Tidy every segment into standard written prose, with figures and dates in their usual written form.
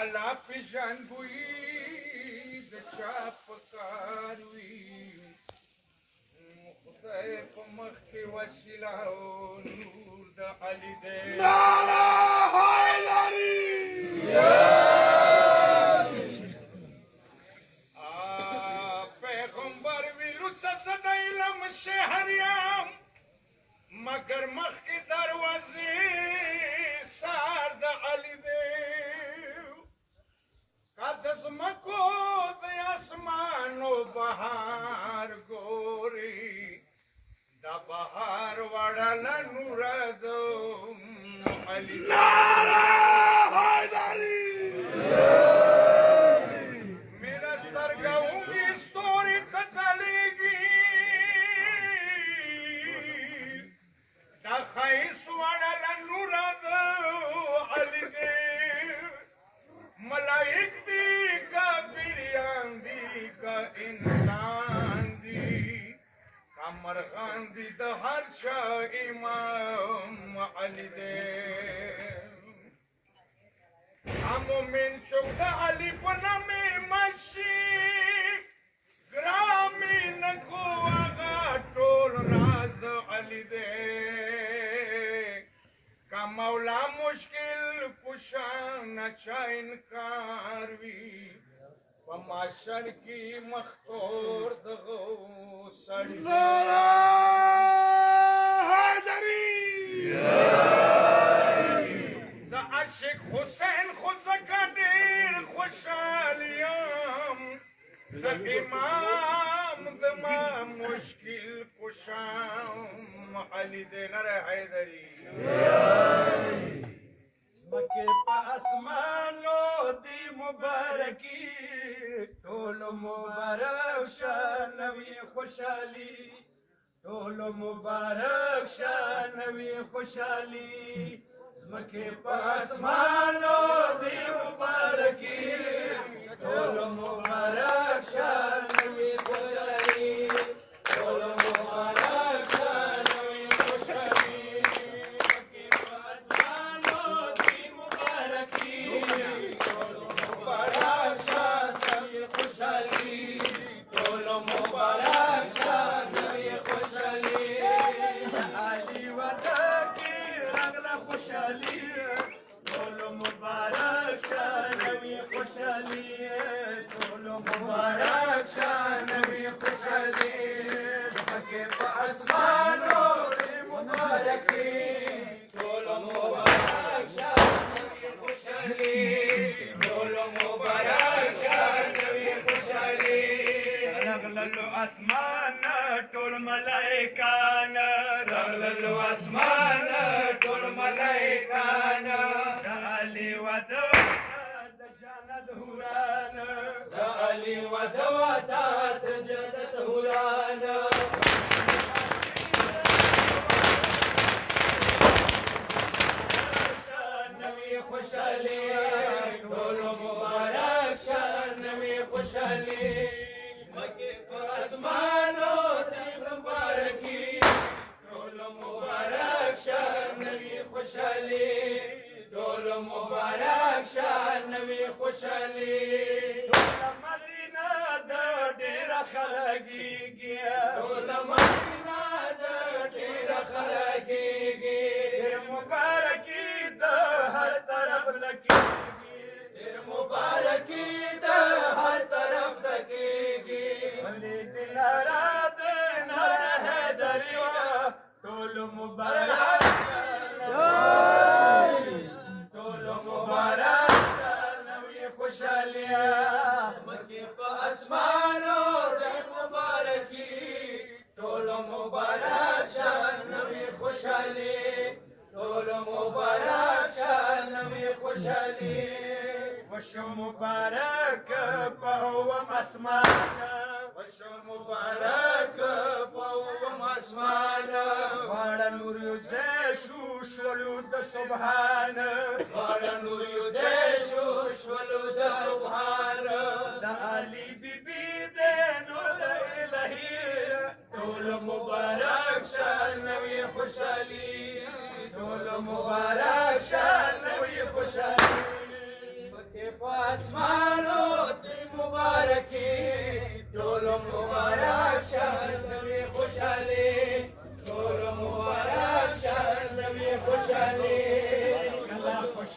الله پیژندوی د چا په کار وي خدای په مخ کې وسیله او نور د علي دی نعره حیدري پیغمبر ویلو څه زه د علم شهر یم مګر مخکې دروازې سار د علي دی که د ځمکو د اسمانو بهار ګوري دا بهار وړله نوره د علي نعره حیدري میره سترګه ومې ستوري څه ځلېږي دا ښایست وړله نوره د علي دی ملائک دی کا پیریان دی کا انسان دی کا مرغان دی د هر چا امام علي دی مومن چوک د علي په نامې مشي ګرامې نکو هغه ټول راز د علي دی کا مولا مشکل کشا نه چا انکار وي په معاشر کې مختور دغو سړي نعره حیدري زه عاشق حسین خو ځکه ډېر خوشحال یم زه امام د ما مشکل کشام علي دی نره حیدري ځمکې په اسمانو دی مبارکي ټولو مبارک شه نوې خوشحالي ټولو مبارک شه نوې خوشحالي ځمکې په اسمانو دی مبارکي ټولو مبارک شه نوې خوشحالي ټولو مبارک شه نوې خوشحالي ځمکې په اسمانو دی مبارکي ټولو مبارک شه نوې خوشحالي ټولو مبارک شه نوې خوشحالي علي وطن کې راغله خوشحالي ټولو مبارک شه نوې خوشحالي ټولو مبارک شه نوې خوشحالي ځمکې په اسمانو دی مبارکي ټولو مبارک شه نوې خوشحالي ټولو مبارک شه نوې خوشحالي رغللو اسمان ټول ملائکان رغللو اسمان ټول ملائکان د علي وده د جنت هوران د علي وده د جنت هوران نوې خوشحالي ټولو مبارک شه نوې خوشحالي ځمکې په اسمانو دی مبارکي ټولو مبارک شه نوې خوشحالي ټولو مبارک شه نوې خوشحالي ټوله مدینه د ډېره خلګېږي ټوله مدینه د ډېره خلګېږي ډېر مبارکي د هر طرف لګېږي ډېر مبارکي د هر طرف لګېږي ولې دلاره د نره حیدري ټولو مبارک ټولو مبارک نوې خوشحالي ځمکې په اسمانو دی مبارکي ټولو مبارک شه نوې خوشحالي ټولو مبارک شه نوې خوشحالي وشو مبارک په اووم اسمان وشو مبارک په اووم اسمان واړه نور یوځای شو شولو د سبحان واړه نور یوځای شو شولو د سبحان د علي بیبي دی نور د الهي ټولو مبارک شه نوې خوشحالي ټولو مبارک شه نوې خوشحالي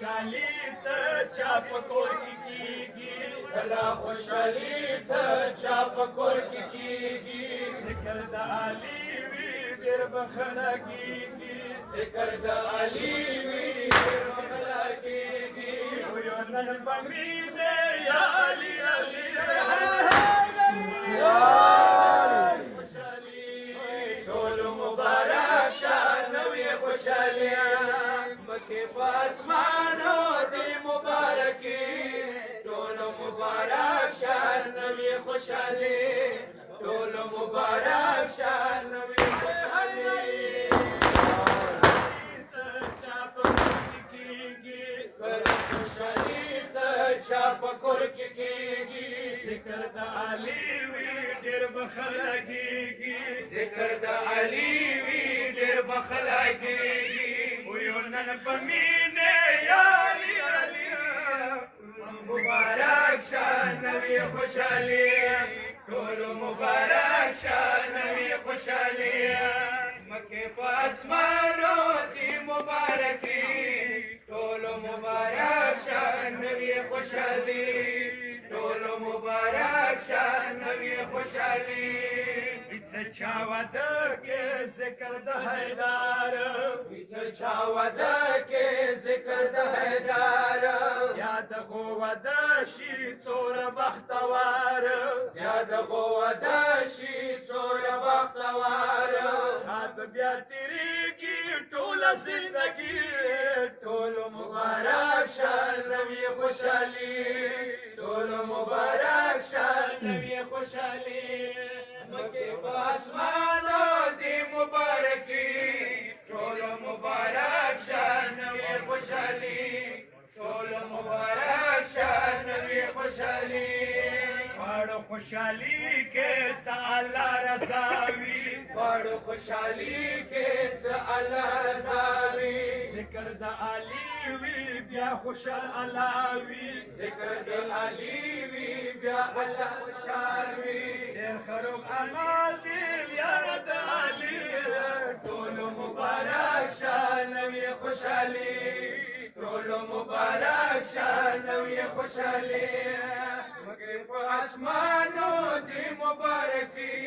خوشحالي څه چا په کور کې کیږي دا خوشحالي څه چا په کور کې کیږي ذکر د علي وی ډېر بخښنه کیږي ذکر د علي وی ډېر بخښنه کیږي یو نن په مینه یا علي علي مکه په اسمانو دی مبارکي ټول مبارک شان نوې خوشالي ټول مبارک شان نوې خوشالي چا په کور کې کیږي خوشالي چا په کور کې کیږي ذکر د علي وی ډېر بخلګيږي ذکر د علي وی ډېر بخلګيږي نن په مینه یا علي علي مبارک شان نوې خوشالي ټول مبارک شان نوې خوشالي مکه په اسمانو دی مبارکي ټول مبارک شان نوې خوشالي ټول مبارک شان نوې خوشالي څه چا واده کې ذکر د حیدار څه چا واده کې ذکر د حیدار یاد خو واده شي څور بختوار یاد خو واده شي څور بختوار خواب بیا تیریږي ټوله زندګي ټول مبارک شان نوې خوشالي ټول مبارک شان نوې خوشالي مکه په اسمانو دی مبارکي ټول مبارک شان نوې خوشالي ټول مبارک شان نوې خوشالي غواړو خوشالي کې څه الله رضاوي غواړو خوشالي کې څه الله رضاوي ذکر د علي وی بیا خوشال الله وی ذکر د علي وی بیا خوشال وی ډېر خروق اعمال دی یار د علي ټول مبارک شان نوې خوشالي ټول مبارک شان نوې خوشالي مکه په اسمانو دی مبارکي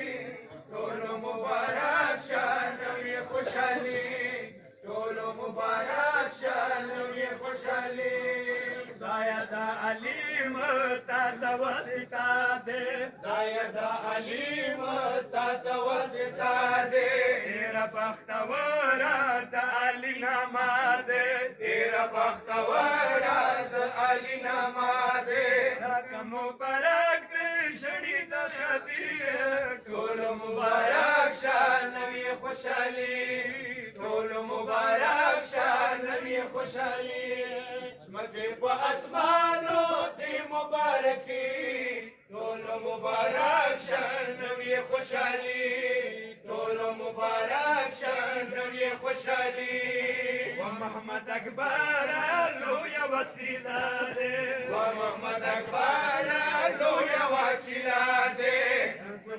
ټول مبارک شان نوې خوشالي ټول مبارک شان نوې خوشالي خدایا د علیم تا د واسطه ده خدایا د علیم تا د واسطه ده ډېر بختور د علي نامه ده ډېر بختور د علي نامه ده کوم مبارک دې شړې د خدای ټول مبارک شان نوې خوشالي ټول مبارک شان نوې خوشالي مکه په اسمانو دی مبارکي ټول مبارک شان نوې خوشالي ټول مبارک شان نوې خوشالي و محمد اکبر لویه وسیله ده و محمد اکبر لویه وسیله ده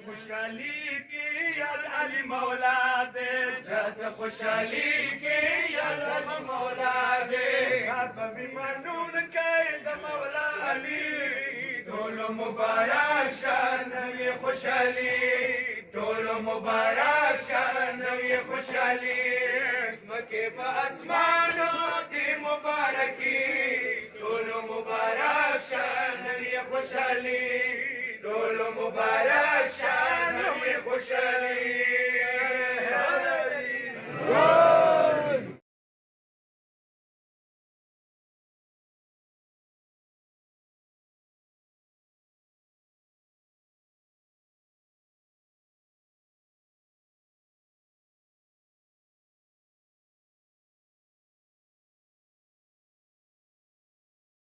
خوشالي کې یاد علي مولا ده جز خوشالي کې یاد علي مولا ده حبيبي منون کې د مولا علي ټول مبارک شان نوې خوشالي ټول مبارک شان نوې خوشالي مکه په اسمانو دی مبارکي ټول مبارک شان نوې خوشالي ټول مبارک شان نوې خوشالي